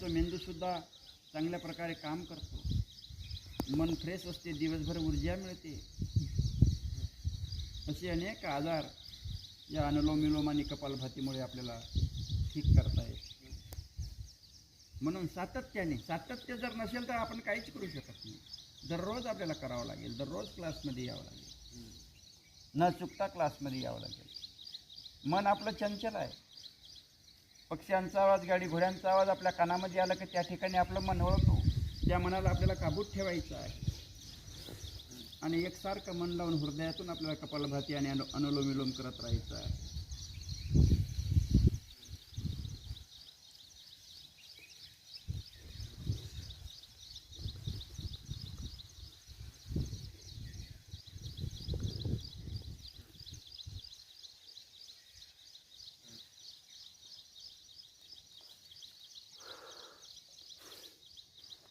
आपलं मेंदूसुद्धा चांगल्या प्रकारे काम करतो, मन फ्रेश असते, दिवसभर ऊर्जा मिळते. असे अनेक आजार या अनुलोम विलोम आणि कपालभातीमुळे आपल्याला ठीक करता येते. म्हणून सातत्य जर नसेल तर आपण काहीच करू शकत नाही. दररोज आपल्याला करावं लागेल, दररोज क्लासमध्ये यावं लागेल, न चुकता क्लासमध्ये यावं लागेल. मन आपलं चंचल आहे. पक्ष्यांचा आवाज, गाडी घोड्यांचा आवाज आपल्या कानामध्ये आला की त्या ठिकाणी आपलं मन वळतो. त्या मनाला आपल्याला काबूत ठेवायचं आहे आणि एकसारखं मन लावून हृदयातून आपल्याला कपालभाती आणि अनुलोम विलोम करत राहायचं आहे.